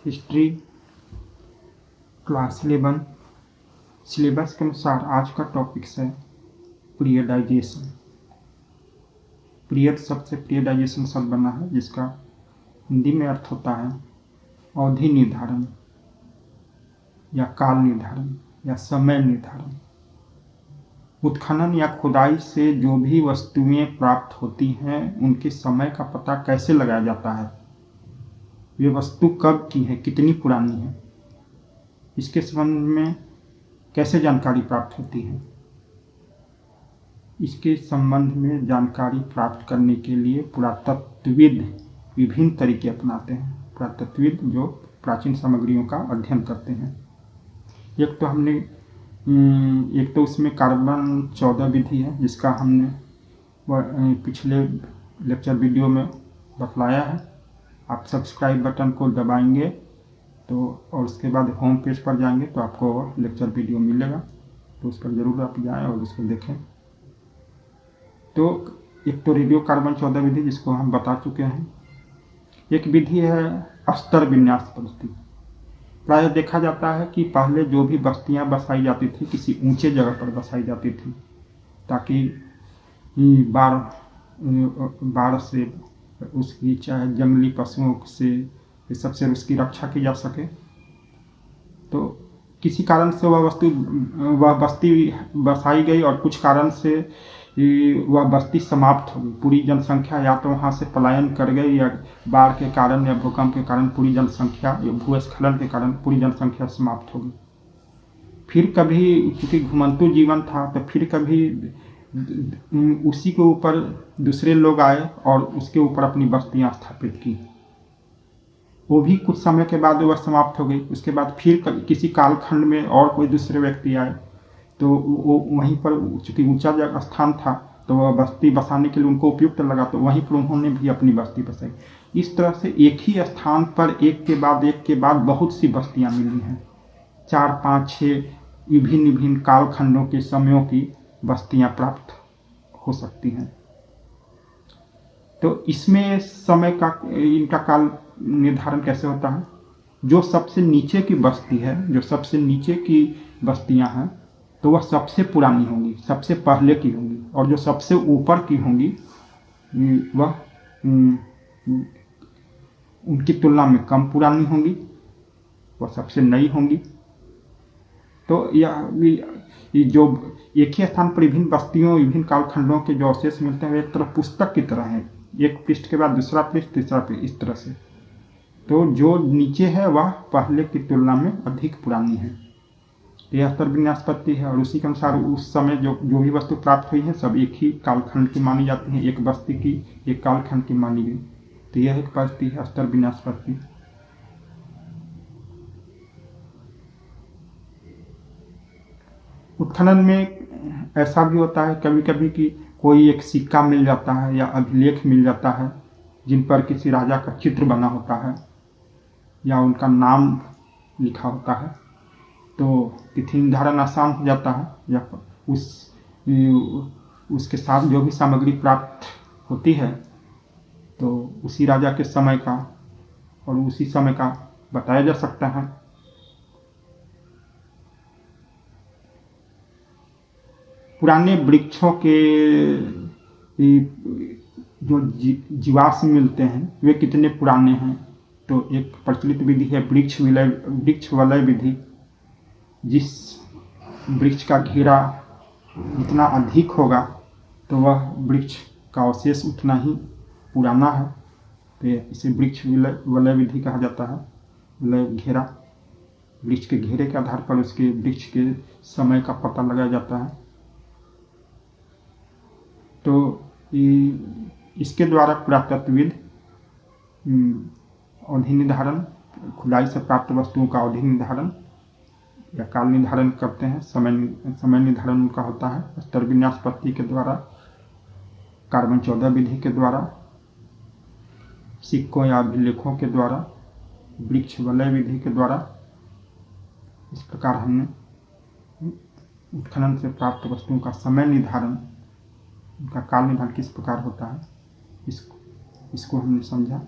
History class 11 syllabus के अनुसार आज का टॉपिक है पीरियडाइजेशन। पीरियड शब्द से पीरियडाइजेशन शब्द बना है, जिसका हिंदी में अर्थ होता है अवधि निर्धारण या काल निर्धारण या समय निर्धारण। उत्खनन या खुदाई से जो भी वस्तुएं प्राप्त होती हैं उनके समय का पता कैसे लगाया जाता है, वे वस्तु कब की है, कितनी पुरानी है, इसके संबंध में कैसे जानकारी प्राप्त होती है। इसके संबंध में जानकारी प्राप्त करने के लिए पुरातत्वविद विभिन्न तरीके अपनाते हैं। पुरातत्वविद जो प्राचीन सामग्रियों का अध्ययन करते हैं, एक तो उसमें कार्बन 14 विधि है, जिसका हमने पिछले लेक्चर वीडियो में बतलाया है। आप सब्सक्राइब बटन को दबाएंगे तो और उसके बाद होम पेज पर जाएंगे तो आपको लेक्चर वीडियो मिलेगा, तो उस पर ज़रूर आप जाएं और उसको देखें। तो एक तो रेडियो कार्बन 14 विधि, जिसको हम बता चुके हैं। एक विधि है स्तर विन्यास पद्धति। प्रायः देखा जाता है कि पहले जो भी बस्तियां बसाई जाती थी किसी ऊंचे जगह पर बसाई जाती थी, ताकि बाढ़ से, उसकी चाहे जंगली पशुओं से, ये सबसे उसकी रक्षा की जा सके। तो किसी कारण से वह बस्ती बसाई गई और कुछ कारण से वह बस्ती समाप्त हो गई। पूरी जनसंख्या या तो वहाँ से पलायन कर गई, या बाढ़ के कारण या भूकंप के कारण पूरी जनसंख्या, या भूस्खलन के कारण पूरी जनसंख्या समाप्त हो गई। फिर कभी, क्योंकि घुमंतु जीवन था, तो फिर कभी उसी के ऊपर दूसरे लोग आए और उसके ऊपर अपनी बस्तियाँ स्थापित की। वो भी कुछ समय के बाद वह समाप्त हो गई। उसके बाद फिर किसी कालखंड में और कोई दूसरे व्यक्ति आए, तो वो वहीं पर, चूँकि ऊंचा जगह स्थान था, तो वह बस्ती बसाने के लिए उनको उपयुक्त लगा, तो वहीं पर उन्होंने भी अपनी बस्ती बसाई। इस तरह से एक ही स्थान पर एक के बाद बहुत सी बस्तियां मिली हैं। 4, 5, 6 विभिन्न कालखंडों के समयों की बस्तियां प्राप्त हो सकती हैं। तो इसमें समय का, इनका काल निर्धारण कैसे होता है। जो सबसे नीचे की बस्ती है, जो सबसे नीचे की बस्तियां हैं, तो वह सबसे पुरानी होंगी, सबसे पहले की होंगी, और जो सबसे ऊपर की होंगी वह उनकी तुलना में कम पुरानी होंगी, वह सबसे नई होंगी। तो यह जो एक ही स्थान पर विभिन्न बस्तियों, विभिन्न कालखंडों के जो अवशेष मिलते हैं, एक तरह पुस्तक की तरह है, एक पृष्ठ के बाद दूसरा पृष्ठ, तीसरा पृष्ठ, इस तरह से। तो जो नीचे है वह पहले की तुलना में अधिक पुरानी है। यह स्तर विन्यास पद्धति है, और उसी के अनुसार उस समय जो भी वस्तु प्राप्त हुई है सब एक ही कालखंड की मानी जाती है, एक बस्ती की, एक कालखंड की मानी गई। तो यह एक पद्धति है स्तर विन्यास पद्धति। उत्खनन में ऐसा भी होता है कभी कभी कि कोई एक सिक्का मिल जाता है या अभिलेख मिल जाता है, जिन पर किसी राजा का चित्र बना होता है या उनका नाम लिखा होता है, तो तिथि निर्धारण आसान हो जाता है। या उसके साथ जो भी सामग्री प्राप्त होती है, तो उसी राजा के समय का और उसी समय का बताया जा सकता है। पुराने वृक्षों के जो जीवाश्म मिलते हैं वे कितने पुराने हैं, तो एक प्रचलित विधि है वृक्ष वलय विधि। जिस वृक्ष का घेरा जितना अधिक होगा तो वह वृक्ष का अवशेष उतना ही पुराना है, तो इसे वृक्ष वलय विधि कहा जाता है। वलय घेरा, वृक्ष के घेरे के आधार पर उसके वृक्ष के समय का पता लगाया जाता है। तो इसके द्वारा पुरातत्वविद अवधि निर्धारण, खुदाई से प्राप्त वस्तुओं का अवधि निर्धारण या काल निर्धारण करते हैं। समय निर्धारण उनका होता है स्तर विन्यास पद्धति के द्वारा, कार्बन 14 विधि के द्वारा, सिक्कों या अभिलेखों के द्वारा, वृक्ष वलय विधि के द्वारा। इस प्रकार हमने उत्खनन से प्राप्त वस्तुओं का समय निर्धारण, उनका काल निर्धारण किस प्रकार होता है, इसको हमने समझा।